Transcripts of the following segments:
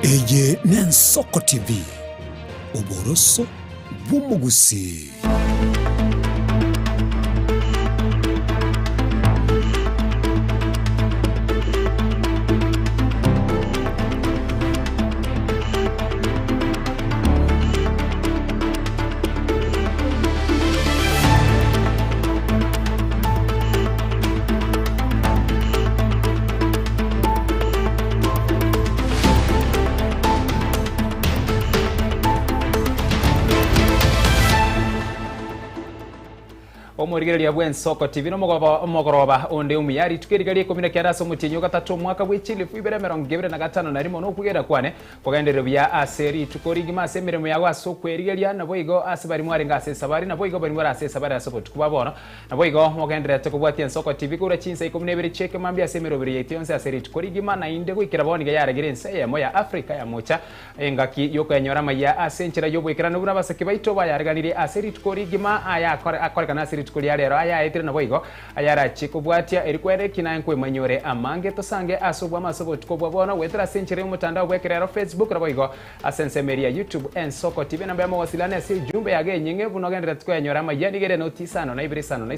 Eye n'Ensoko TV oboroso bw'umugusi. Omurigereria bw'Ensoko TV nomogoroba onde umuyari tukirigarie komine kiaraso mutinyo gatatu mwaka w'echili fibere 2025 na rimo no kugera kwane kugendere bya aseri tukorigima asemeremo yago asokwerigeria nabo igo asibari mwari ngase sabari nabo igo bari mwari ase sabari asopot kubabona nabo igo mogendere tukubwati Ensoko TV kura chinsa ikomine bere cheke mambia asemero bere yetionse aseri tukorigima na inde gwikira boniga yaragire nse yemo ya Afrika ya mucha engaki yoko yanyora maya asenchira yobwikira nubura basake baito bayaraganire aseri tukorigima aya akorekana aseri tukuri rero aya etire nabo igo ayara chikubwatia erikwere kinankwe manyore amange tosange asobwa masobo tukobwabona wetera senchire mutandao bwekera Facebook nabo igo asensemeria YouTube Ensoko TV namba ya mawasiliano ya si jumbe yage nyinge bunogendera tukonyora mayani gere noti isano na ibiri isano na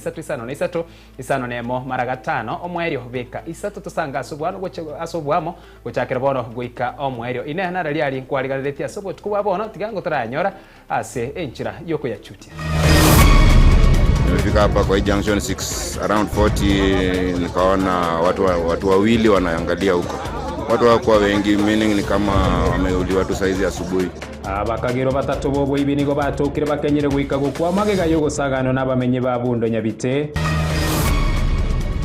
isatu isano nemo maraga 5 omwerio beka isatu tosanga asobwano goche asobwamo gochakira bono goika omwerio ine na rali kwarigaretia asobo tukobwabona tigango toranyora ase enchira yoko ya chutia. Nimefika hapa kwa junction 6 around 40 nikaona watu wawili wanaangalia huko. Watu wako wengi, meaning ni kama wameuliwa tu saizi asubuhi. Abakagiro batatu bobo ibinigo batokire bakenyere guika gukwa magega yogo sagano nabamenye babundo nyabite.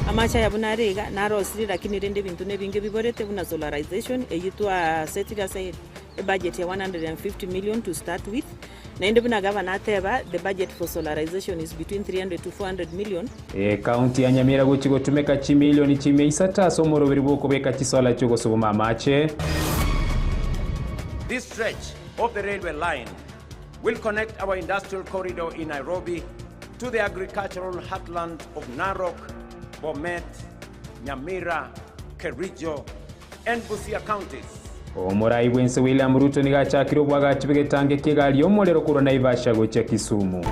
Amacha ya bunarega narosiri lakini rende bintu nebinge biborete buna solarization eyitwa setting aside a budget ya 150 million to start with. Na inde buna governor teba the budget for solarization is between 300 to 400 million. County ya Nyamira guchigo tumeka chi milioni chime isata somoro biribo kubeka chisola chugo subuma mache. This stretch of the railway line will connect our industrial corridor in Nairobi to the agricultural heartland of Narok, Bomet, Nyamira, Kericho, and Busia counties. Omurai bwense William Ruto nigachakira obwagati bwegetange kigali omulero kuro Naivasha gocha Kisumu.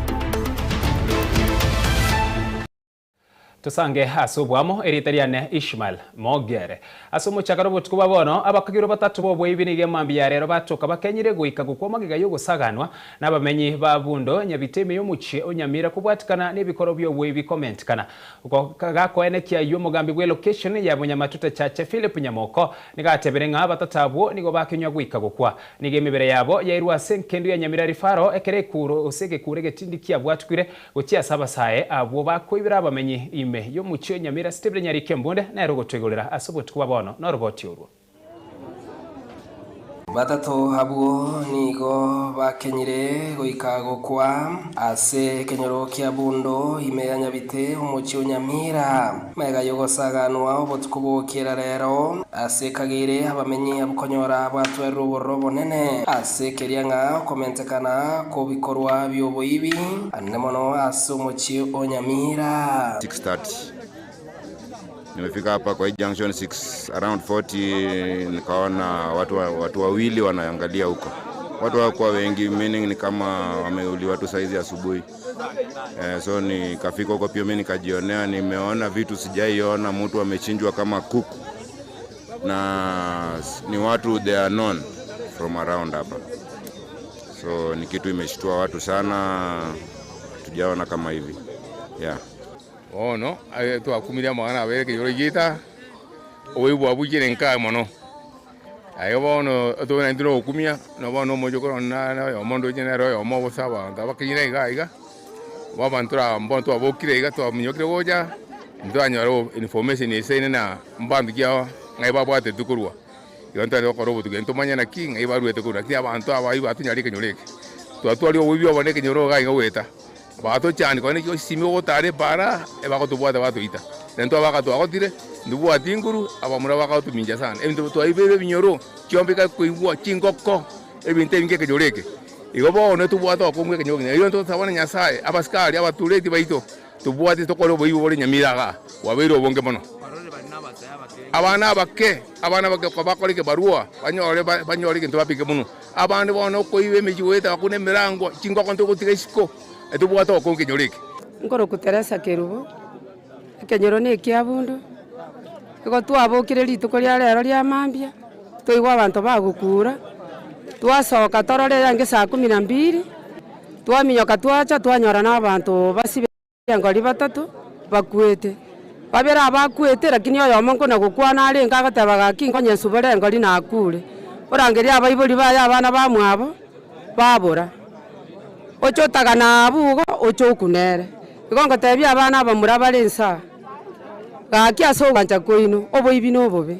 Tusange asobwamo eritariane Ishmael Mogere asomo chakarobo tukubabono abakagiro batatu bobo ibinige mambia rero batoka bakenyire guika gukomagiga yo gusaganwa nabamenyi babundo nyabiteme yo muchi onyamira kubwatikana nebikoro byo we comment kana uko gako enekia yo mugambi gwe location ya munyamatuta chache Philip Nyamoko nigatebere nga batatabo nigo bakenywa guika gukwa nige mibere yabo yairwa senkendu ya nyamira rifaro ekere kuro osege kurege tindikia bwatwire gotia sabasaye abo bakoibira abamenyi yo muchio nyamira Steve Nyarike Mbonde na rogotwegolera asoboti kubabono no roboti urwo batatu habuo nigo bakenyire goikago kwa ase kenyoro kia bundo imeya nyabite umuchio nyamira mega yogo saganwa obotukubokera rero ase kagire abamenyi abukonyora bwatwerro borobo nene ase kerianga komentekana ko bikorwa byobo ibi anemono ase umuchio onyamira 6:30 nimefika hapa kwa junction 6 around 40 nikaona watu wawili wanaangalia huko. Watu wako wengi, meaning ni kama wameuliwa tu saizi asubuhi. So nikafika huko pia mimi nikajionea, nimeona vitu sijaiona, mtu amechinjwa kama kuku. Na ni watu they are known from around hapa. So ni kitu imeshtua watu sana, tujaona kama hivi. Yeah. Oh no, to akumiria mwana abere ke yorigita oibu abujire nka mono ayo bono to na ndiro okumia no bono mojo na omondo jenero yo mo bosaba ndaba kinyira iga babantura mbonto abokire iga to munyokire goja ndo anyaro information ise na mbandu kia ngai babwate tukurwa yonta ro korobo tugento manyana king ngai baruete kura kia abantu abayi atunyari kenyoleke to atwali obibyo boneke nyoro ga ingaweta bato chani kone kyo simi otare para ebako tubwata bato ita nento abaka to agotire ndubu atinguru abamura baka to minja sana ebintu to ibebe binyoro kyombeka kuibwa chingokko ebinte binge kejoreke igobo no tubwata okumwe kenyoke iyo nto sabana nyasaye abaskari abatuleti baito tubwate to koro boibo bole nyamiraga wabero bonge mono abana bake kwa bakole ke barua banyore ke ntobapike muno abana bona ko iwe mejiweta kune mirango chingo konto kutikisiko etubwa to konke nyorike ngoro kuteresa kerubo kenyoro ne kiabundu iko twabokire rituko ria rero ria mambia toigwa abantu bagukura twasoka torore yange saa 12 twaminyoka twacha twanyora na abantu basibe ngori batatu bakwete babera bakwete lakini oyo monko na gukwana ari ngagatabaga kingo nyesubere ngori na akure orangeria abaibuli baya abana bamwabo babura ochotaga na abugo ochokunere igongo tebia abana bamura barensa gakia so ganja koino oboibi no bobe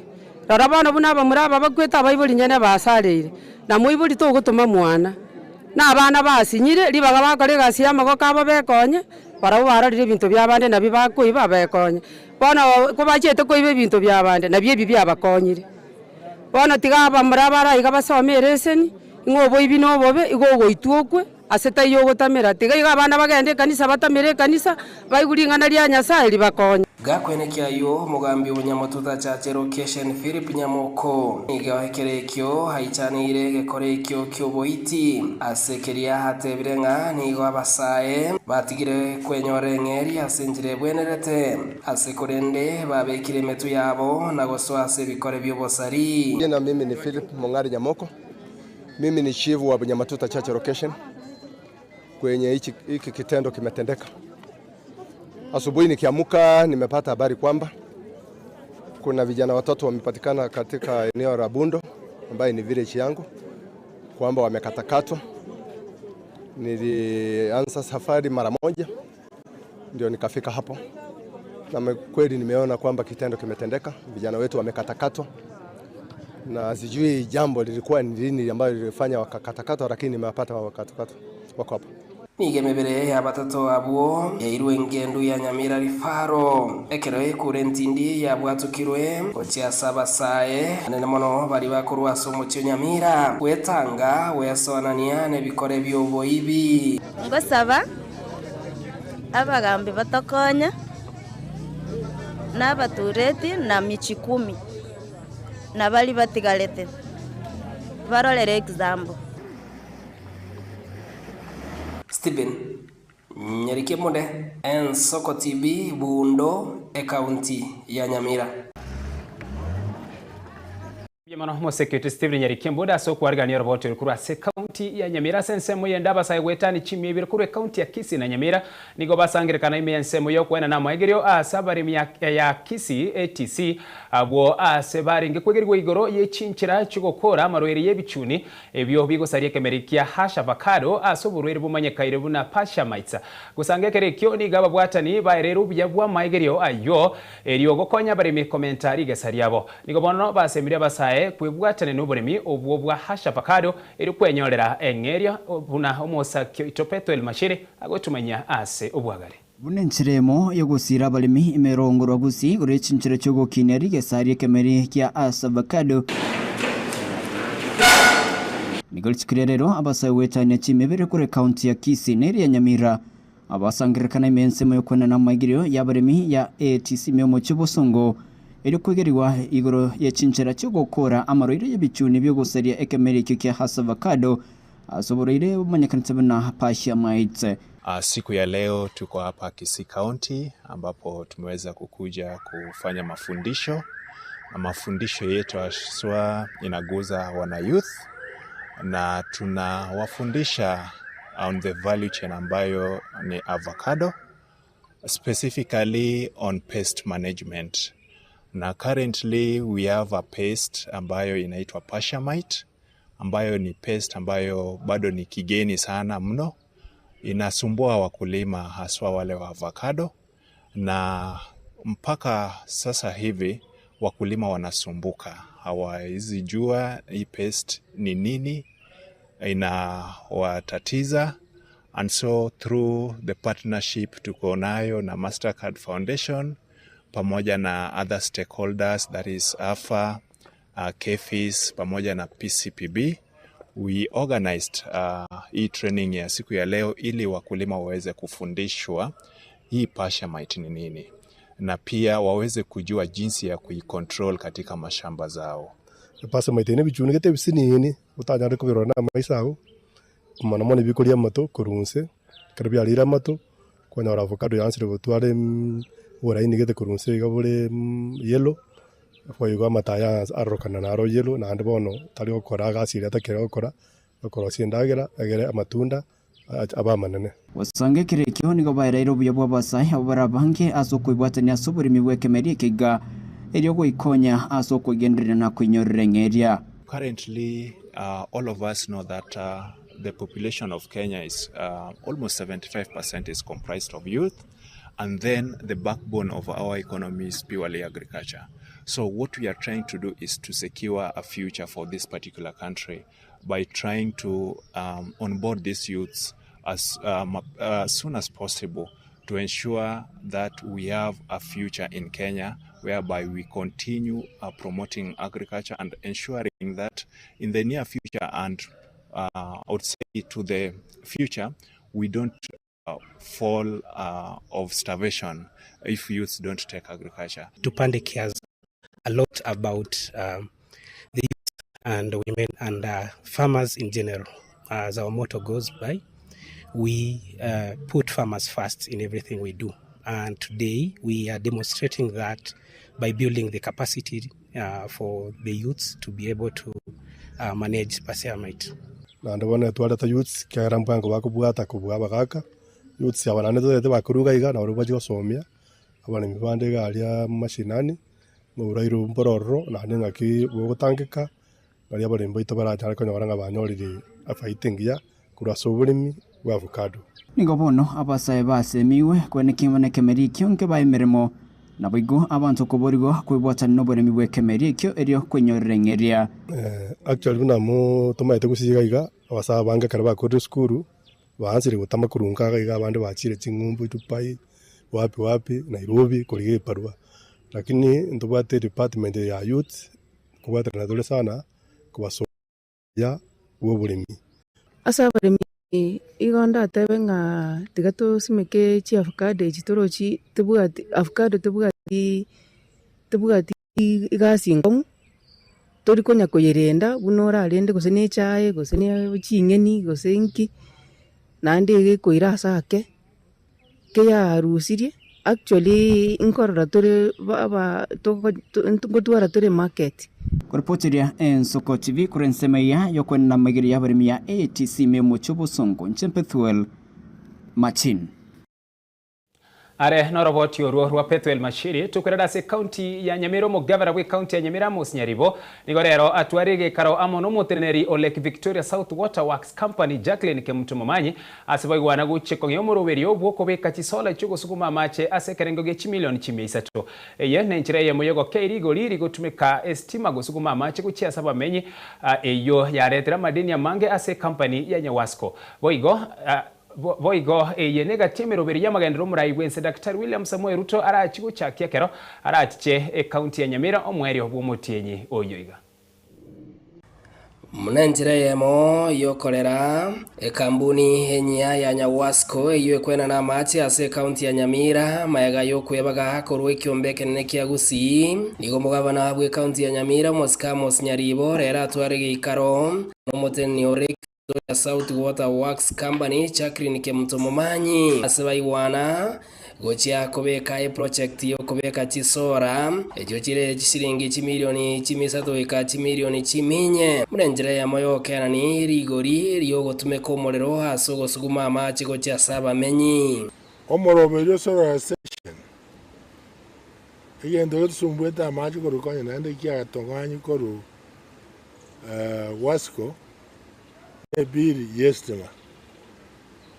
rara bana buna bamura bakweta abaibuli nyene basareire na muibuli to gutuma mwana na abana basinyire libaga bakore gasi amago kabo bekonye para bararire bintu byabande nabi bakuiba bekonye bona kubachete koibe bintu byabande nabye bibi abakonyire bona tiga bamura barayiga basomereseni ngoboibi no bobe igogo itwokwe aseta yo gutamira tiga iga abana bagende kanisa batamire kanisa baiguringana ria Nyasaye libakonye gakwenekia yo mugambi w'Unyamututa Church Location Philip Nyamoko nigahekerekyo haichanire gekorekyo kyoboiti asekeria hatebirenga nigo abasae batigire kwenyore ngeri asenjire bwenerete asekorende babekire metu yabo na goswase bikore byobosari. Jina mimi ni Philip Mongari Nyamoko, mimi ni chief wa Unyamututa Church Location. Kwenye hiki kitendo kimetendeka asubuhi nikiamuka nimepata habari kwamba kuna vijana watatu wamepatikana katika eneo la Bundo ambaye ni village yangu kwamba wamekatakatwa. Nilianza safari mara moja ndio nikafika hapo na kweli nimeona kwamba kitendo kimetendeka, vijana wetu wamekatakatwa na sijui jambo lilikuwa ni nini ambayo lilifanya wakakatakatwa, lakini nimepata wakatakatwa wako hapo. Nigemebere ya batatu abo yairwe ngendu ya Nyamira rifaro ekero kurentindi ya bwatukirwe gocha sabasae nene mono bari bakurwa somo cyo Nyamira wetanga wesonania ne bikore byoboibi ngosaba abagambe batakonya n'abatureti na michi 10 na bali batigalete barolere example. Stephen Nyarike Monde, Ensoko TV, Bundo, County ya Nyamira. Yamano Mosekete Stephen Nyarike Monde asoko wargani roboto rukura se county ya Nyamira sensemo yenda basai wetani chimi ibiri kure county ya Kisii na Nyamira nigo basangire kana ime ensemo yo kwena na maigerio asabari ya Kisii ATC abo asebari ngekwegerwa igoro yechinchira chigokora maroere yebichuni ebyo bigo sariye kemerikia hasha avocado asoburwere bumanyekaire buna pasha maitsa gusangekere kyo ni gaba bwatani baereru byabwa maigerio ayo eriyo gokonya bari me commentary gesariabo nigo bono basemire basae kwebwatane n'uburemi obwo bwa hasha avocado eri kwenyorera engeria buna omosa itopeto elmashire agotumanya ase obwagare bunenchiremo yo gusira abalimi imerongorwa gusi urechinchire cyo gokineri gesariye kemeri kya avocado nigolchikire rero abasaye wetanya chimebere kure county ya Kisii neri ya Nyamira abasangirikana imensemo yo kwena na magirio y'abalimi ya ATC myomo cy'Obosongo eri kwegeriwa igoro yechinchira cyo gukora amaroire y'ebichuni byo gusaria ekemeri kya hasa avocado asoboreire umanyakanitse na pasha maitse. Siku ya leo tuko hapa Kisii County ambapo tumeweza kukuja kufanya mafundisho na mafundisho yetu haswa inaguza wana youth na tunawafundisha on the value chain ambayo ni avocado, specifically on pest management. Na currently we have a pest ambayo inaitwa pasha mite ambayo ni pest ambayo bado ni kigeni sana mno. Inasumbua wakulima haswa wale wa avocado na mpaka sasa hivi wakulima wanasumbuka. Hawawezi jua hii pest ni nini inawatatiza, and so through the partnership tuko nayo na Mastercard Foundation pamoja na other stakeholders, that is AFA, KEPHIS pamoja na PCPB, we organized hii training ya siku ya leo ili wakulima waweze kufundishwa hii pasha mite ni nini. na pia waweze kujua jinsi ya kuicontrol katika mashamba zao. Pasa maitene bichuni kete bisinini utanyare kubirona maisao manamone bikulia mato kurunse karabya lira mato konyora avocado yansire butware uraini kete kurunse gabule yellow kwa yugo mataya arrokana naro yellow na ande bono tali okora gasire atakira okora siendagira agere amatunda abamanene wasange kirekyo nigo bairairo buya bwa basai abarabange asokwibwatania soburimi bwekemerie kiga eryo goikonya asokwegenderera na kwinyorera ngeria. Currently, all of us know that the population of Kenya is almost 75% is comprised of youth, and then the backbone of our economy is purely agriculture. So what we are trying to do is to secure a future for this particular country by trying to onboard these youths as soon as possible to ensure that we have a future in Kenya whereby we continue promoting agriculture and ensuring that in the near future and I would say to the future, we don't fall of starvation if youths don't take agriculture. Tupande cares a lot about the youth and women and farmers in general. As our motto goes by, we put farmers first in everything we do. And today we are demonstrating that by building the capacity for the youths to be able to manage pasture mite. Na ndabona twaleta youths kera mpango bakubwata kubwa bagaka youths abanane twete bakuruga iga na urubaji gosomia abana mibande galia mashinani mu urairo mbororo na nenga ki bogotangika bali abarembo ito barajara ko nyabaranga banyorire afaitingia kura soburimi wa avocado. Nigo bono abasaye basemiwe kwene kimone kemeri kyonke bayimeremo nabigo abantu kuborigo kwibwatana noboremi bwekemeri kyo eryo kwenyorera ngeria. Actually namo tomaite gusiga iga abasaba banga karaba ko school bahansire gutama kurunga iga abandi bacire cingumbu tupai wapi Nairobi kulige parwa, lakini ndobate department ya youth kubata na dole sana kubasoya uburimi asa baremi igonda tebenga tigato simeke chi avocado chitorochi tebugati avocado tebugati igasingo tori konya koyerenda bunora alende gosene chae gosene chingeni gosenki nande koira sake ke ya rusirie actually inkorora tore baba to tore market Korpotiria Ensoko TV kurensemeya yokwena magiri ya barimi ya ATC memo chobosongo nchempethuel Machin. Are noroboti rwa Pethuel Machiri tukurera se county ya Nyamira mo governor we county ya Nyamira Moses Nyaribo nigorero atwarige karo amono motreneri o Lake Victoria South Water Works Company Jacqueline Kemutumomanye asibaigwana guchiko ngomoroberi obwo kobeka chisola chugo sukuma mache asekerengo ge chimilioni chimisato eye nenchire ye moyogo keiri goliri gotumika estima gusukuma mache kuchia sabamenyi eyo yaretera madeni ya mange ase company ya Nyawasco Voigo yenega timero beri yamagendero murai wense Dr. William Samuel Ruto arachigo chakia kero arachiche county ya Nyamira omweri obwomotienyi oyoiga Munenjire yemo yokorera ekambuni henya ya Nyawasco eyo kwena na machi ase county ya Nyamira mayaga yokwebaga korwe kyombeke nene kya Gusii nigo mugabana bwe county ya Nyamira Moses Nyaribo rera atwarege ikaro nomoteni ore South Water Works Company Jacqueline Kemutumomanye asibaiwana gochia kobeka project yo kobeka chisora ejo chire chisiringi chimilioni chimisatu eka chimilioni chiminye murenjere ya moyo kenani rigori riyo gotumeka omorero asogo suguma amachi gochia saba menyi omorobero solar station igendo tusumbweta amachi korukonya nande kia tonganyi koru Wasco ebiri yestima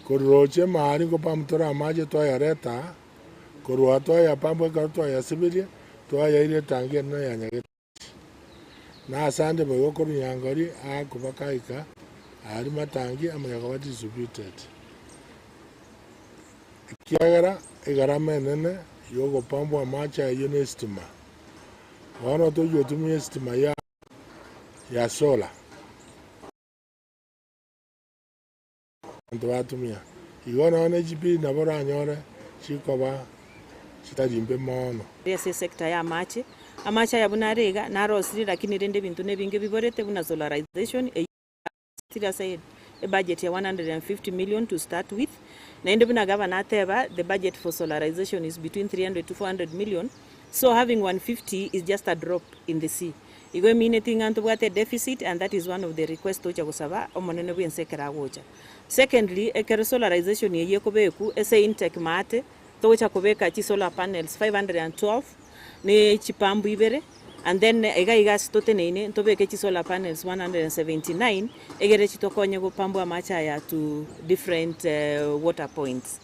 koruroche mahali ko pamtora amaje to ya reta koru to ya pambo ka to ya sibiri to ya ile tangi no ya nyage na asande bo koru nyangori a kubakaika ari matangi amanya kwa distributed kiagara igara menene yogo pambo amacha ya nestima wana to yotumie estima ya sola ndo atumia igona one GP na bora nyore chikoba chitarimbe mono ese sector ya amache ya bunarega narosiri lakini rende bintu nebinge biborete buna solarization said a budget ya 150 million to start with na ende buna governor ateba the budget for solarization is between 300 to 400 million, so having 150 is just a drop in the sea. Igo mine tinganto bwate deficit, and that is one of the requests ocha kusaba omonene bwensekera gocha. Secondly, ekero solarization ye kobeku ese intake mate tocha kobeka chi solar panels 512 ne chipambu ibere, and then ega stotenene tobeke chi solar panels 179 egere chitokonye go pambu amacha ya to different water points.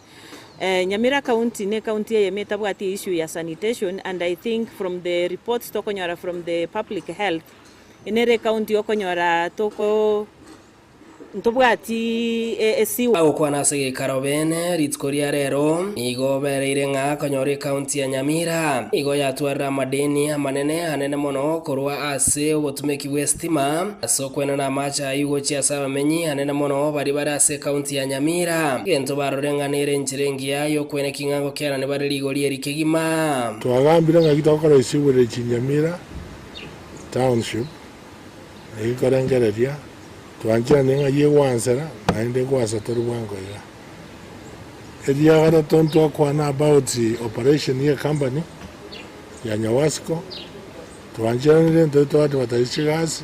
Nyamira County ne county ye metabwati issue ya sanitation, and I think from the reports tokonyora from the public health inere county okonyora toko ntobwati esiwa okwana sege karobene ritkoria rero igo bereire nga konyore county ya Nyamira igo yatwara madeni amanene anene mono korwa ase obotumeki bwestima asokwena na macha igo chia sabamenyi anene mono bari ase county ya Nyamira gento barorenganire nchirengi yayo kwene kingango kera ne bari ligo lieri kigima twagambira nga kitokora isiwere Nyamira township ikorengereria twanjira nenga ye wansera naende kwasa torwango ya edia gara tonto kwana about the operation ya company ya Nyawasco twanjira nende to wataishigas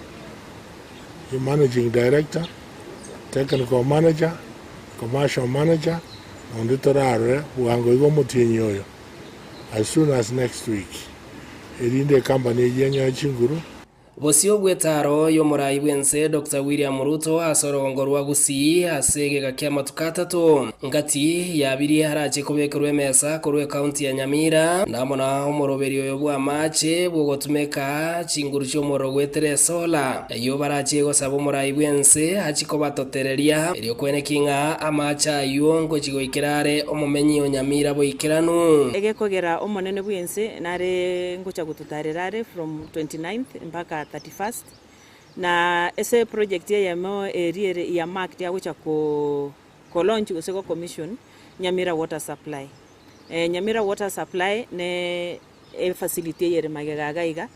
the managing director, technical manager, commercial manager on the torare wango igo mutinyoyo as soon as next week erinde company yenyo chinguru Bosio bwetaro yo murai bwense Dr. William Ruto asorongorwa gusi asege gakia matukata to ngati yabiri harache kubekerwe mesa kurwe county ya Nyamira namona omoroberio yo bwa mache bwogotumeka chinguru cyo morogwetere sola yo barache go sabo murai bwense achiko batotereria elio kwene kinga amacha yongo chigoikirare omumenyi o Nyamira boikiranu ege kogera omonene bwense nare ngocha gututarerare from 29th mpaka 31st na ese project ya mo area ya market ya gocha ko launch useko commission Nyamira water supply. Nyamira water supply ne facility yere magagaiga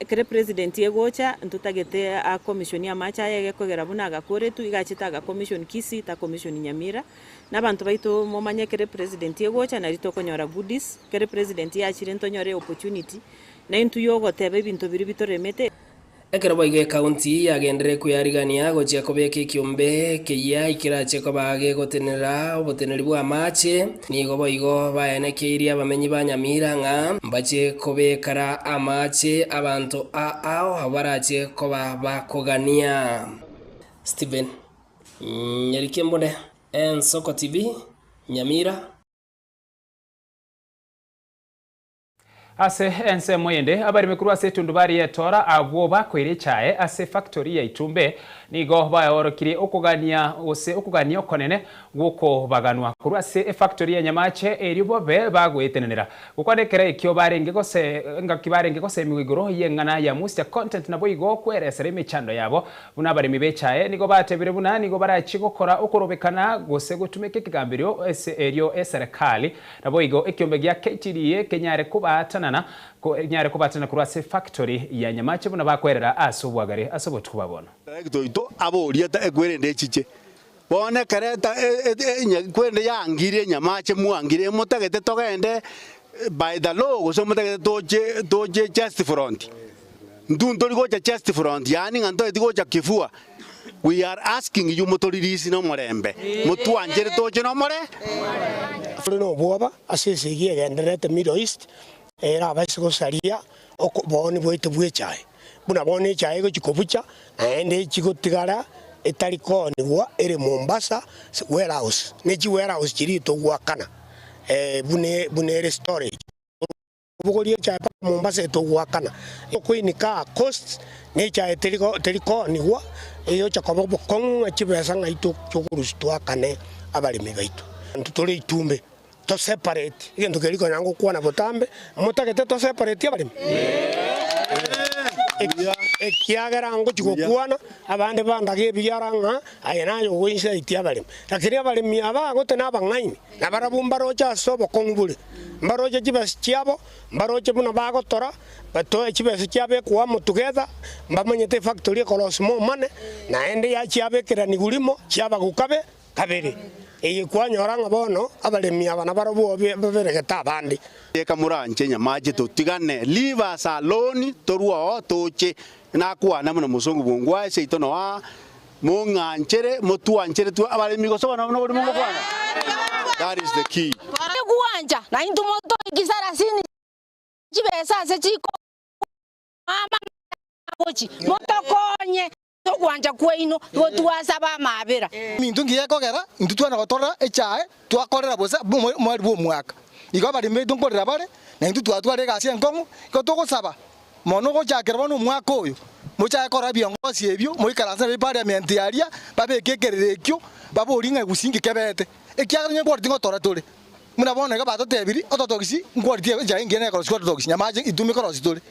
kere president yegocha ntutagete a commission ya macha yege kogera bunaga koretu igachitaga commission kisi ta commission Nyamira nabantu baito momanye kere president yegocha na ritokonyora goodies kere president ya chirento nyore opportunity na intu yogo tebe bintu biri bitoremete ekero boige county yagendere kuyarigania gochia kobeke kiombe keya ikirache ko bage gotenera oboteneri bwa mache nigo boigo baenekeria bamenyi ba Nyamira nga mbache kobekara amache abantu ao abarache ko bakogania Steven Nyerikembone Ensoko TV Nyamira ase ense moyende abari mikuru ase tundubari yetora abwo bakwire chae ase factory ya Itumbe nigo bayorokiri okugania okonene guko baganwa kuru ase factory ya Nyamache eribo be bagwetenenera gukwanekera ikyo barenge gose ngakibarenge gose migoro yengana ya musta content nabo igo kweresere imechando yabo buna bari mibechae nigo batebire buna nigo barachigokora okorobekana gose gutumeke kigambirio ese erio eserikali nabo igo ekyombe gya KTDA kenyare kubatana nyare kubatana kurase factory ya Nyamache buna bakwerera asubwagare asobotubabona ito aboria ta egwerende chiche bone kareta kwende yangire Nyamache muangire mutagete togende by the law so mutagete toje just front ndundori gocha just front yani nganto etigocha kifua. We are asking you motoririsi no morembe mutuanjere toje no more no boba asese gigenderete Middle East era basiko saria okuboni bwete bwechae buna bone chae go chikobucha ende chikotigara etariko niwa ere Mombasa warehouse neji warehouse chirito gwakana bune storage bugori chae Mombasa to gwakana okuinika cost ne chae teriko niwa eyo chakobo bokong chibesa ngaito chokurusi twakane abali megaitu ntutole Itumbe to separate igento keriko nango kwana botambe mutagete to separate abali ekiagera ngo chigokwana abande bandage byaranga ayena yo winsa itiabalem lakini abalemi aba gote nabangaini nabarabumba rocha sobo kongubule mbaroje chibasi chiabo mbaroje buna bagotora batoe chibasi chiabe kwa mutugeza mbamanyete factory kolosmo mane naende ya chiabe kirani gulimo chiaba gukabe kabere iyi kwanyoranga bono abalemi abana barabu baberegeta abandi eka muranje nyamaje tutigane leave us alone torua toche na kwana muno musongo bungwa ese itono wa munganchere mutuanchere tu abalemi gosoba no buri mungo kwana. That is the key. Kuanja na indu moto ikisara sini chibesa se chiko mama kochi moto konye kuanja kweino gotuasa ba mabera mintu ngiye kogera intu twana gotora echae twakorera bosa mwari bo mwaka igo bari medo nkorera bare na intu twatware gasi enkongu ko togosaba mono go jakera bono mwaka oyo mucha kora biongozi ebyo moikaranza be parliament yaria babe kekererekyo baboringa gusingi kebete ekiaganya nye borti ngotora tole muna bona ga bato tebiri ototogisi ngorti ja ingene ko skor togisi nyamaje idumi ko rositole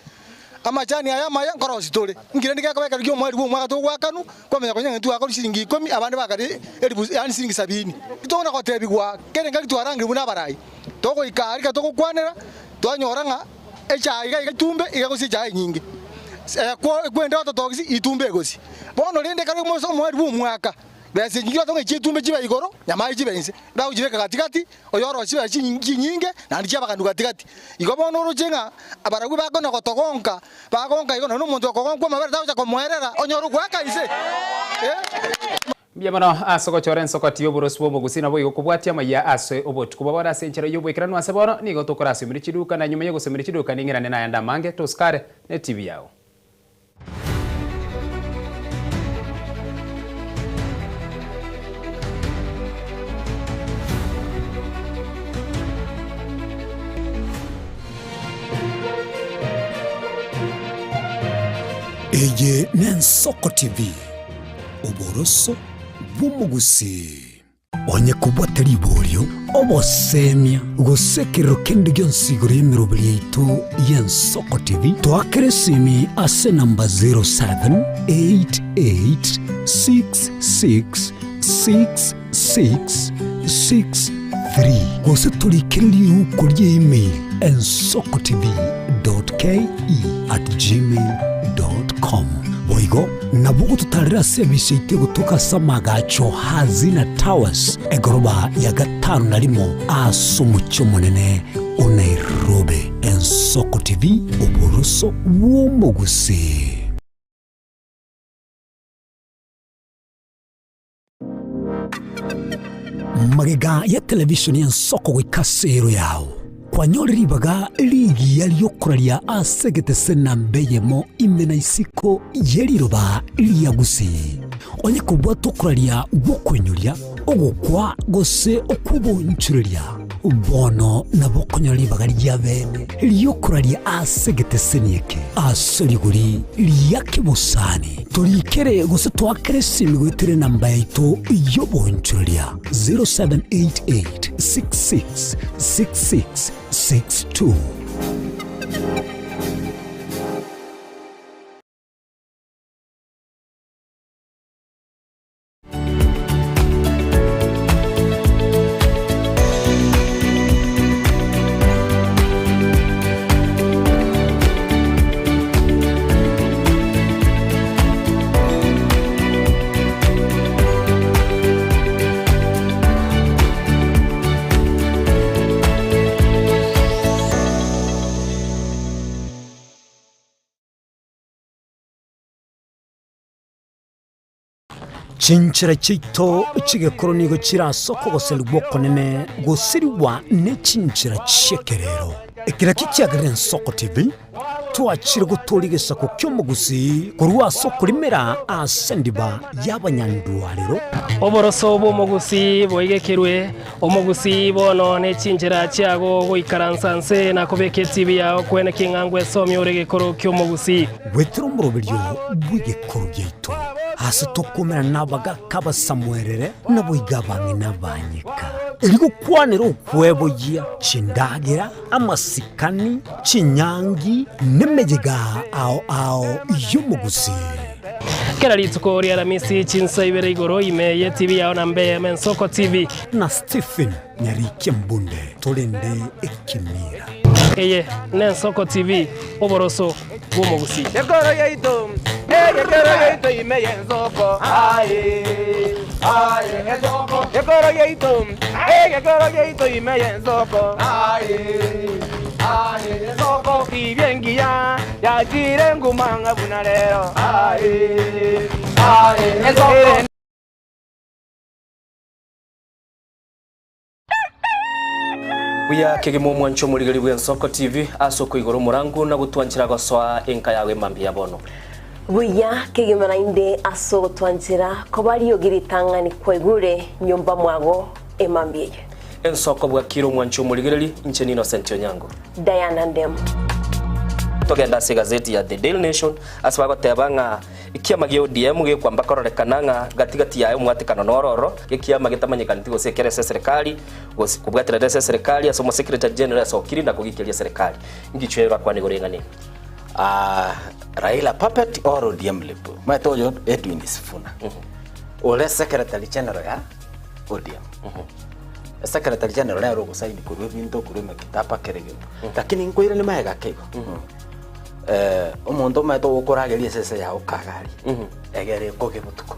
amajani aya maya nkorosi tole ngire ndike ko bekari mwari bo mwaka to gwakanu komenya ko nyantu akori siringi 10 abandi bakari eribu yani siringi 70 itona ko tebigwa kene ngali twarangira buna barai toko ikari ka toko kwanera twanyoranga echa iga tumbe iga gosi ja nyingi kwenda ototogisi itumbe gosi bono rinde kari mwari bo mwaka bese ngiyo tonge chitumbe chiba igoro nyamayi chibense dawo jibeka katikati oyoro chiba chinyinge na ndichaba kandu katikati igobono rujenga abaragwe bakona kotogonka bagonka igono n'umuntu kogonka mabere dawo chakomwerera onyoru gwaka ise Biamano asoko choren soko tiyo boros bomo gusina boyo kubwatia maya aswe obot kubabara senchera yobo ikirano asebono nigo tokora simiri chiduka na nyuma yego simiri chiduka ningira nena yanda mange toskare ne TV yao. Eye Nensoko TV Oboroso Bumugusi Onye kubwatari bolyo obosemia gusekero kende gyonsigoro yemirobiri yaitu Yensoko TV twakeresimi ase namba 0788666663 gose tulikiriri ukurye email ensokotv.ke@gmail.com boigo nabugo tutarira service ite gutuka samagacho hazina towers egoroba ya gatanu narimo asumucyo munene o Nairobi. Ensoko TV oboroso bw'omugusi. Magega ya televisioni Ensoko gwikasero yao kwanyoribaga ligi yaliyokuralia asegete senambeyemo imena isiko yeliroba liyagusi onye kubwa tokuralia bokwenyoria ogokwa gose okubonchuria bono nabokonyoribaga lyabene liyokuralia asegete senieke asoliguri liyakibusani tolikere gose twakere simigwetere namba yaito yobonchuria 0788666662. Chinchira chito chigekoro nigo chirasoko goserwa konene gosiriwa ne chinchira chekerero ekira kikiagire Ensoko TV twachire gutorigesa ko kyomugusi kurwa soko limera asendiba y'abanyandwariro oboroso bw'omugusi boigekerwe omugusi bono ne chinchira chiago goikaransanse na kobeke TV yao kwene kingangwe somyo regekoro kyomugusi wetero murobiryo bw'igekoro byito ase tokumera nabaga kaba samwerere nabo igabangi nabanyika eligo kwanera okwebogia chindagira amasikani chinyangi nemejega ao yomugusi kera rituko ria Ramisi chinsa ibere igoro imeye TV yao na Mbeya Mensoko TV na Stephen Nyariki Mbunde tolende ekimira eye Mensoko TV oboroso bw'omugusi Yegoro yeito imeye Nsoko Nsoko Yegoro yeito imeye Nsoko Nsoko ibyengia yagire ngumanga bunalero Nsoko Buya kegemo mwancho muligari bwa Nsoko TV asoko igoro murangu na gutwanchira goswa enka yawe mambi yabono Buya kegemera inde aso twanchira kobari yogiritangani kwegure nyumba mwago emambie Nsoko bwa kiro mwancho muligari ncheni Innocent Onyango Diana Ndem togenda se gazeti ya The Daily Nation asaba gotebanga ikiama gyo DM ge kwamba kororekananga gatigati yayo mwatikano nororo ikiama gitamanyikana gose serikali gose kubwatira serikali asomo secretary general asokiri na kugikiria serikali ngichwera kwa nigorengane Raila puppet or ODM lepo matoyo Edwin Sifuna ole secretary general ya ODM secretary general ya rogo saini kurwe binto kurwe kitapa kerege lakini nkoire ni maega kego omuntu mato ukurageria sese ya ukagari egere koge butuko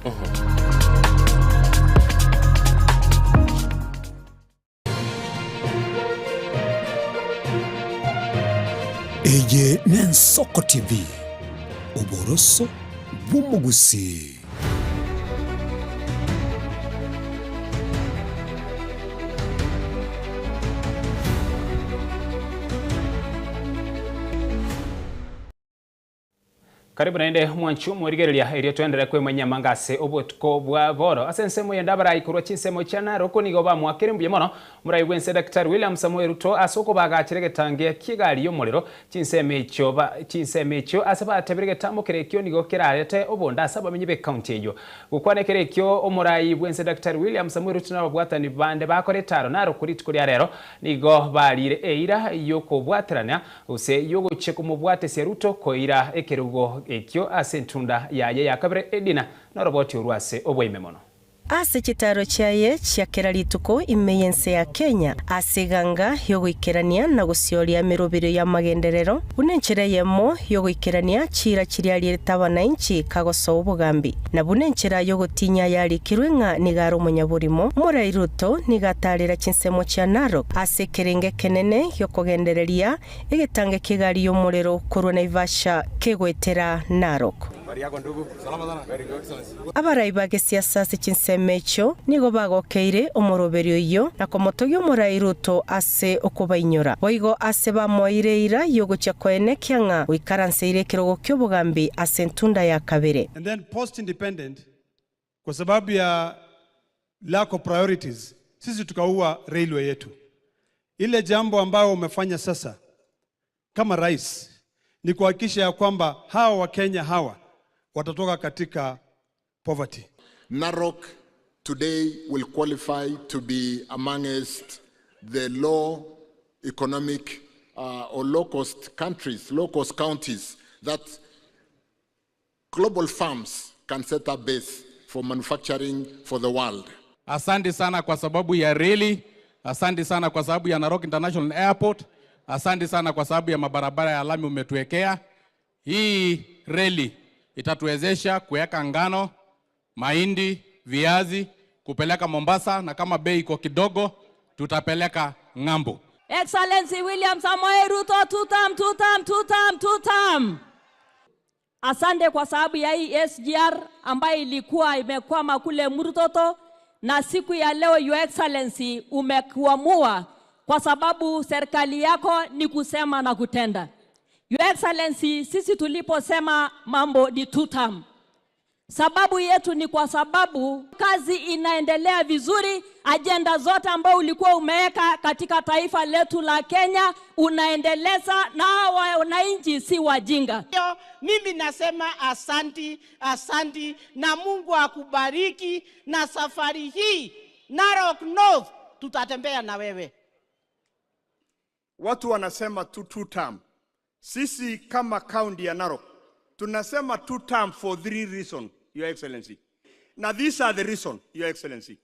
Eye Nsoko TV oboroso bw'omugusi Karibu naende mwanchu mwirigereria iria twendere kwemanya mangase obutuko bwa boro asensemo yenda barai kurwa chinsemo chana roko nigo ba mwakire mbuye mono murai wense Dr. William Samuel Ruto asoko bagachirege tange kigali y'omuliro chinsemecho asaba tebirege tamukire kyo nigo kirarete obonda asaba menyibe county eyo gukwanekere kyo omurai wense Dr. William Samuel Ruto nababwatani bande bakore taro naro kuri tukuri rero nigo balire eira yoko bwaterana use yogo cheko mubwate se Ruto koira ekerugo ekyo asentunda yaye yakabere edina na roboti urwase obwime mono ase chitaro chaye chiakera rituko imeyense ya Kenya asiganga yogoikerania na gucioria mirubiro ya magenderero bunenchera yemo yogoikerania chira chiriari tabana inchi kagoso ubugambi na bunenchera yogotinya yari kirwenga nigaro munyaburimo Murai Ruto nigatarira chinsemo cha Narok ase kerenge kenene yokogendereria igitange kigari y'umuriro kurwa Naivasha kegwetera Narok abaraiba gesiasa chinsemecho nigo bagokeire omoroberio iyo na komotogyo Murai Ruto ase okubainyora boigo ase bamoireira yogocha kwene kyanga wikaranseire kirogo kyobugambi ase ntunda ya kabere and then post independent kwa sababu ya lack of priorities sisi tukaua railway yetu. Ile jambo ambayo umefanya sasa kama rais ni kuhakikisha ya kwamba hawa wa Kenya hawa watatoka katika poverty. Narok today will qualify to be amongst the low economic or low-cost countries, low-cost counties that global firms can set up base for manufacturing for the world. Asante sana kwa sababu ya reli, asante sana kwa sababu ya Narok International Airport, asante sana kwa sababu ya mabarabara ya lami umetuwekea. Hii reli itatuwezesha kuweka ngano, mahindi, viazi, kupeleka Mombasa na kama bei iko kidogo tutapeleka ng'ambo. Excellency William Samoei Ruto two term. Asante kwa sababu ya hii SGR ambayo ilikuwa imekwama kule Murtoto na siku ya leo Your Excellency umekuamua kwa sababu serikali yako ni kusema na kutenda. Your Excellency, sisi tuliposema mambo ni 2 term. Sababu yetu ni kwa sababu kazi inaendelea vizuri, ajenda zote ambao ulikuwa umeweka katika taifa letu la Kenya unaendeleza, na wananchi si wajinga. Mimi nasema asanti na Mungu akubariki, na safari hii Narok North tutatembea na wewe. Watu wanasema two term. Sisi kama county ya Narok tunasema 2 term for 3 reasons, Your Excellency. Now these are the reason, Your Excellency.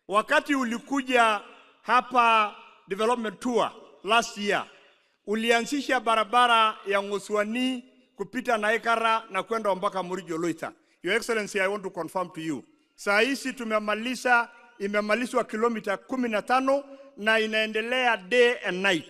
Wakati ulikuja hapa development tour last year, ulianzisha barabara ya Ngoswani kupita Naikara na kwenda mpaka Murijo Loita. Your Excellency, I want to confirm to you. Saa hizi imemalizwa kilomita 15 na inaendelea day and night.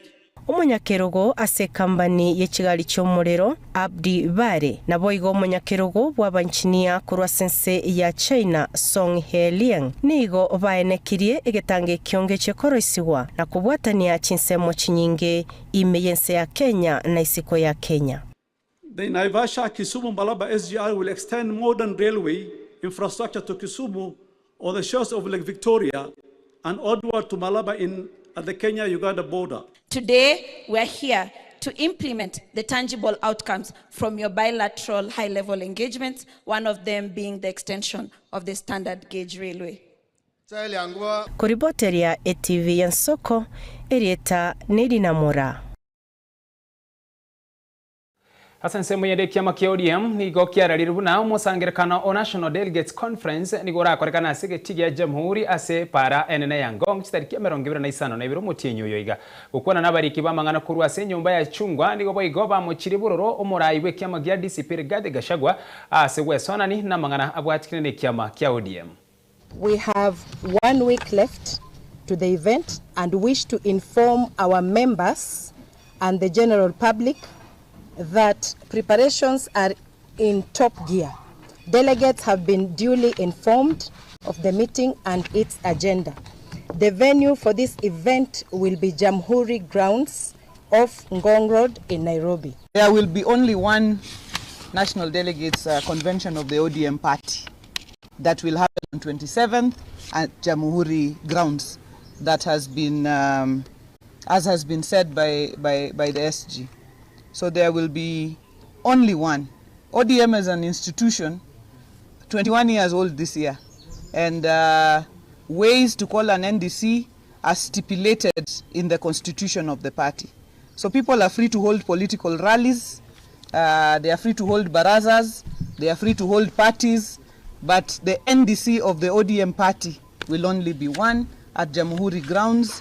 Omunyakerogo ase kambani yekigali ky'omuliro Abdi Bare nabo igo omunyakerogo bwabanchinia kurwa sense ya China Song Heliang nigo baenekirie egetange kyonge kyekoroisiwa na kubwatania chinsemo chinyinge imeyense ya Kenya na isiko ya Kenya. The Naivasha Kisumu Malaba SGR will extend modern railway infrastructure to Kisumu or the shores of Lake Victoria and onward to Malaba at the Kenya-Uganda border. Today, we are here to implement the tangible outcomes from your bilateral high-level engagements, one of them being the extension of the standard gauge railway. Kuriboteria ETV ya Nsoko, Erieta Nedinamura. Hasa nsemo yende kiama kia ODM nigo kiararibuna umusangirekano o National Delegates Conference nigora korekana asige tigia jamhuri ase para enene ya Ngong chitariki 25 na ibiro mutinyo yoiga gukwana nabariki bamangana kurwa ase nyumba ya chungwa nigo boigo bamuchiri buroro umurayi we kiama gia DCP Rigathi Gachagua ase wesonani na mangana abwatikine kiama kia ODM. We have 1 week left to the event and wish to inform our members and the general public that preparations are in top gear. Delegates have been duly informed of the meeting and its agenda. The venue for this event will be Jamhuri Grounds off Ngong Road in Nairobi. There will be only one National Delegates Convention of the ODM party that will happen on 27th at Jamhuri Grounds. That has been, as has been said by the SG. So there will be only one. ODM as an institution, 21 years old this year, and ways to call an NDC are stipulated in the constitution of the party. So people are free to hold political rallies, they are free to hold barazas, they are free to hold parties, but the NDC of the ODM party will only be one at Jamhuri Grounds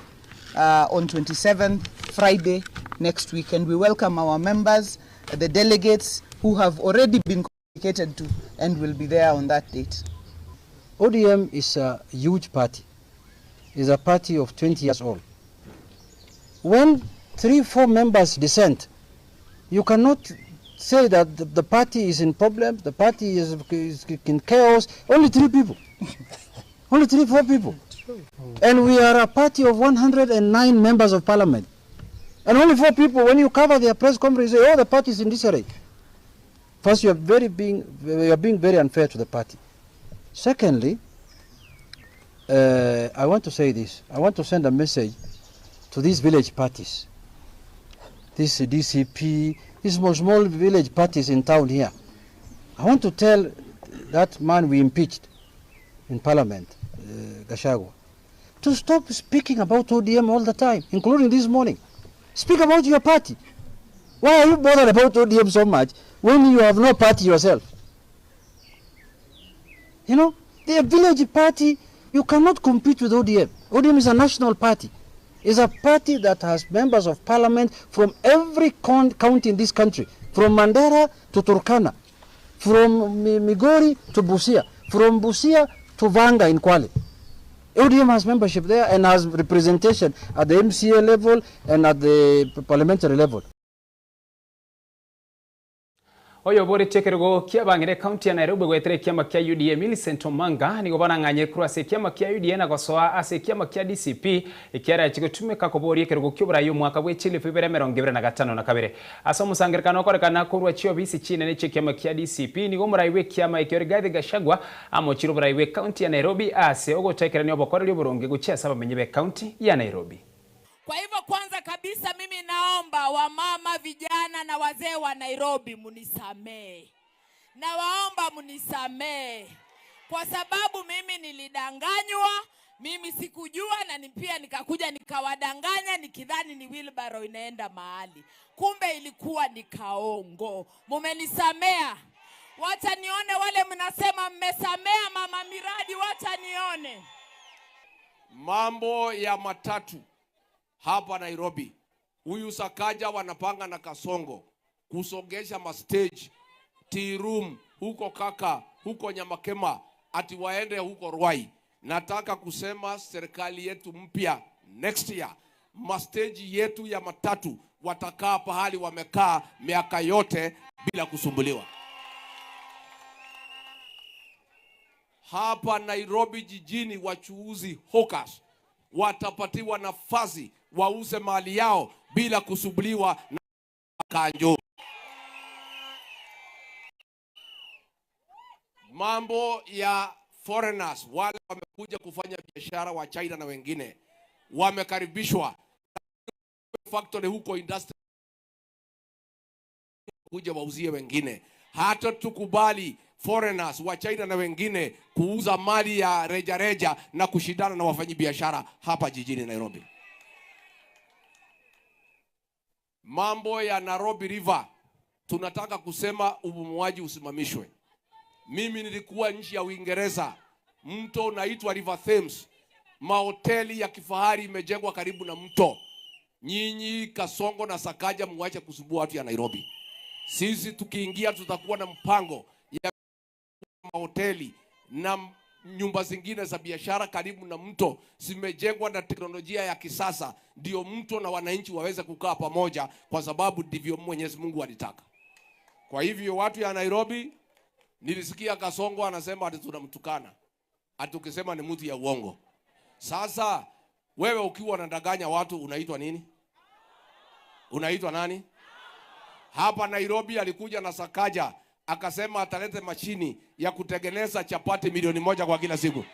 on 27th, Friday, next week, and we welcome our members, the delegates who have already been communicated to and will be there on that date. ODM is a huge party. It's a party of 20 years old. When 3-4 members dissent, you cannot say that the party is in problem, the party is in chaos. Only 3 people. Only 3-4 people. And we are a party of 109 members of parliament. And only 4 people, when you cover their press conference, you say, oh, the party is in disarray. First, you are being very unfair to the party. Secondly, I want to say this. I want to send a message to these village parties, this DCP, these small village parties in town here. I want to tell that man we impeached in parliament, Gachagua, to stop speaking about ODM all the time, including this morning. Speak about your party. Why are you bothered about ODM so much when you have no party yourself? You know, the village party, you cannot compete with ODM. ODM is a national party. It's a party that has members of parliament from every county in this country, from Mandera to Turkana, from Migori to Busia, from Busia to Vanga in Kwale. ODM has membership there and has representation at the MCA level and at the parliamentary level. Oyo bore chekergo kia bangire county ya Nairobi gwetere kiama kia UDA Millicent Omanga ni gobana nganye kuru ase kiama kia UDA na gosoa ase kiama kia DCP ikiara chigotumika kobori kergo kyobra yo mwaka bwe chile fibere 2025 na kabere asa musangirikano korekana kuru achio bisi chine ne kiama kia DCP ni gomura iwe kiama ikiorigathi gashagwa amo chirubra iwe county ya Nairobi ase ogotekerani obokore lyoboronge guchia saba menyibe county ya Nairobi. Kwa hivyo kwanza kabisa mimi naomba wamama, vijana na wazee wa Nairobi munisamee. Nawaomba munisamee. Kwa sababu mimi nilidanganywa, mimi sikujua na pia nikakuja nikawadanganya nikidhani ni wheelbarrow inaenda mahali. Kumbe ilikuwa ni kaongo. Mumenisamea. Wacha nione wale mnasema mmesamea mama miradi, wacha nione. Mambo ya matatu hapa Nairobi. Huyu Sakaja wanapanga na Kasongo kusongesha mastage, tea room, huko Kaka, huko Nyamakema, ati waende huko Ruai. Nataka kusema serikali yetu mpya next year, mastage yetu ya matatu watakaa pahali wamekaa miaka yote bila kusumbuliwa. Hapa Nairobi jijini wachuuzi hawkers watapatiwa nafasi wauze mali yao bila kusumbuliwa na kanjo. Mambo ya foreigners wale wamekuja kufanya biashara wa China na wengine wamekaribishwa. Factory huko industry kuja wauzie wengine. Hata tukubali foreigners wa China na wengine kuuza mali ya reja na kushindana na wafanyabiashara hapa jijini Nairobi. Mambo ya Nairobi River, tunataka kusema ubomoaji usimamishwe. Mimi nilikuwa nchi ya Uingereza, mto unaitwa River Thames, mahoteli ya kifahari imejengwa karibu na mto. Nyinyi Kasongo na Sakaja muache kusumbua watu ya Nairobi. Sisi tukiingia tutakuwa na mpango ya mahoteli na nyumba zingine za biashara karibu na mto zimejengwa na teknolojia ya kisasa, ndio mto na wananchi waweze kukaa pamoja, kwa sababu ndivyo Mwenyezi Mungu alitaka. Kwa hivyo watu ya Nairobi, nilisikia Kasongo anasema ati tunamtukana, ati ukisema ni mtu ya uongo. Sasa wewe ukiwa unadanganya watu unaitwa nini? Unaitwa nani? Hapa Nairobi alikuja na Sakaja akasema atalete mashini ya kutengeneza chapati 1,000,000 kwa kila siku.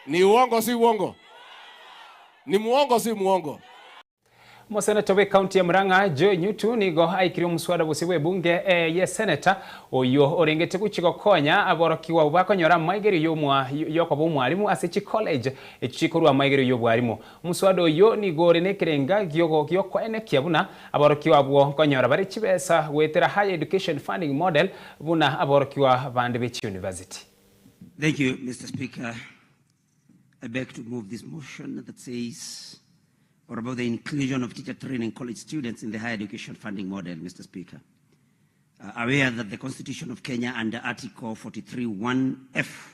Ni uongo si uongo? Ni muongo si muongo? Senator we county ya Murang'a Joe Nyutu nigo aikiri muswada busiwe bunge ye senator oyo orengete kuchiko konya aborokiwa ubakonyora maigeri yo kwa mwalimu ase college echikorwa maigeri yo bwalimu muswada oyo nigo renekerenga gyo kwa ene kiabuna aborokiwa bwo konyora bari chibesa wetera higher education funding model buna aborokiwa bande bechi university. Thank you, Mr. Speaker. I beg to move this motion that says or about the inclusion of teacher training college students in the higher education funding model, Mr. Speaker. Aware that the Constitution of Kenya under Article 43(1)(f)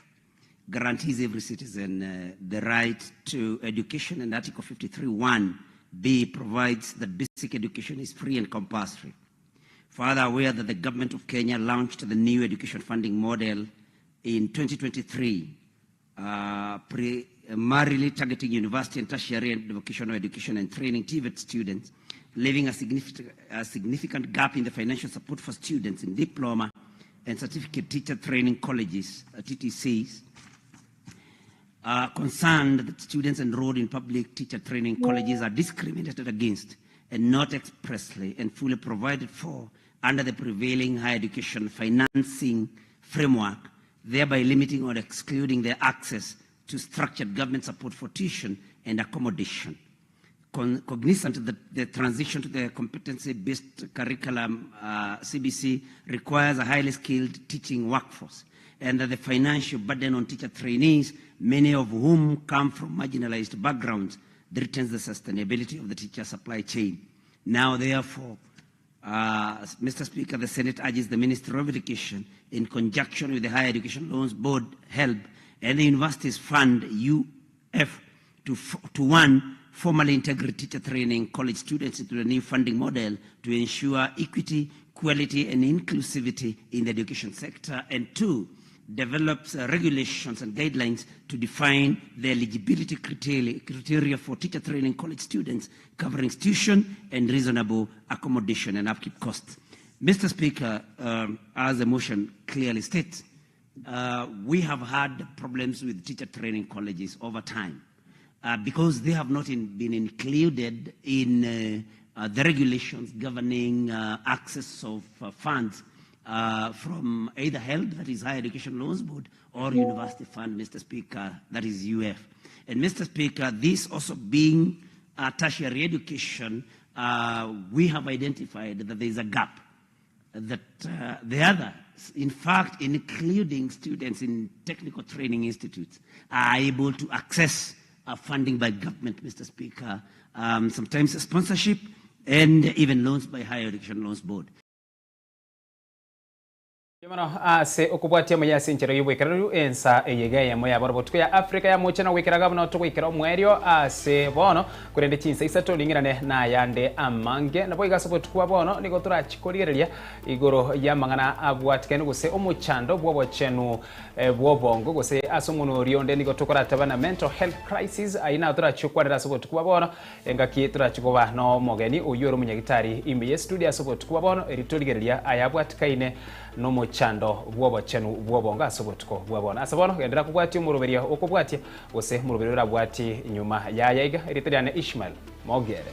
guarantees every citizen the right to education, and Article 53(1)(b) provides that basic education is free and compulsory. Further, aware that the government of Kenya launched the new education funding model in 2023, primarily targeting university and tertiary and vocational education and training TVET students, leaving a significant gap in the financial support for students in diploma and certificate teacher training colleges, TTCs. Concerned that students enrolled in public teacher training colleges are discriminated against and not expressly and fully provided for under the prevailing higher education financing framework, thereby limiting or excluding their access to structured government support for tuition and accommodation. Cognizant that the transition to the competency-based curriculum, CBC, requires a highly skilled teaching workforce, and that the financial burden on teacher trainees, many of whom come from marginalized backgrounds, threatens the sustainability of the teacher supply chain. Now, therefore, Mr. Speaker, the Senate urges the Ministry of Education, in conjunction with the Higher Education Loans Board, HELB, and the Universities Fund, UF, to one, formally integrate teacher training college students into the new funding model to ensure equity, quality, and inclusivity in the education sector. And 2, develops regulations and guidelines to define the eligibility criteria for teacher training college students, covering tuition and reasonable accommodation and upkeep costs. Mr. Speaker, as the motion clearly states, we have had problems with teacher training colleges over time because they have not been included in the regulations governing access of funds from either HELB, that is Higher Education Loans Board, or University Fund, Mr. Speaker, that is UF. And Mr. Speaker, this also being tertiary education, we have identified that there is a gap, that the others, in fact, including students in technical training institutes, are able to access funding by government, Mr. Speaker, sometimes sponsorship and even loans by Higher Education Loans Board. Yamano ase okubwatia moya sinchero yubwekeraru ensa eyegaya moya borobotuko ya Afrika ya mochana wikeraga bano tukwikera mwerio ase bono kurende chinsa isato lingirane na yande amange nabo igasobotukwa bono niko turachikoligereria igoro ya mangana abwatikene gose omuchando bwabo chenu bwobongo gose asomuno rionde niko tukorata bana mental health crisis aina turachikwarira sobotukwa bono engaki turachikoba no mogeni uyoro munyagitari imbe studio sobotukwa bono eritoligereria ayabwatikaine no mochando bwobo chenu bwobonga asobotuko bwabona asabono gendera kubwati muruberia okubwati gose muruberia bwati nyuma ya yaiga eritariane Ishmael Mogere.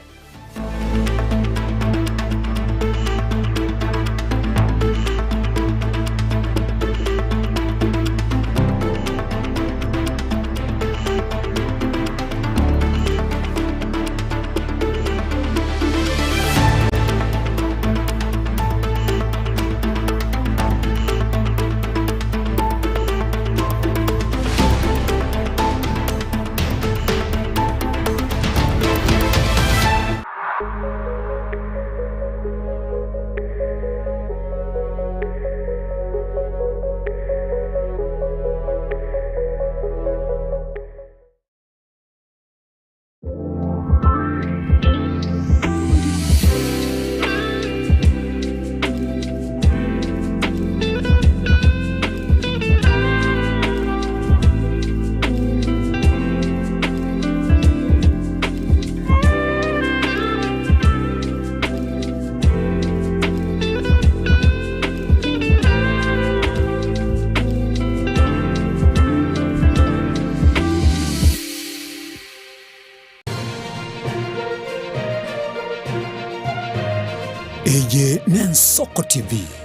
Eye Nensoko TV.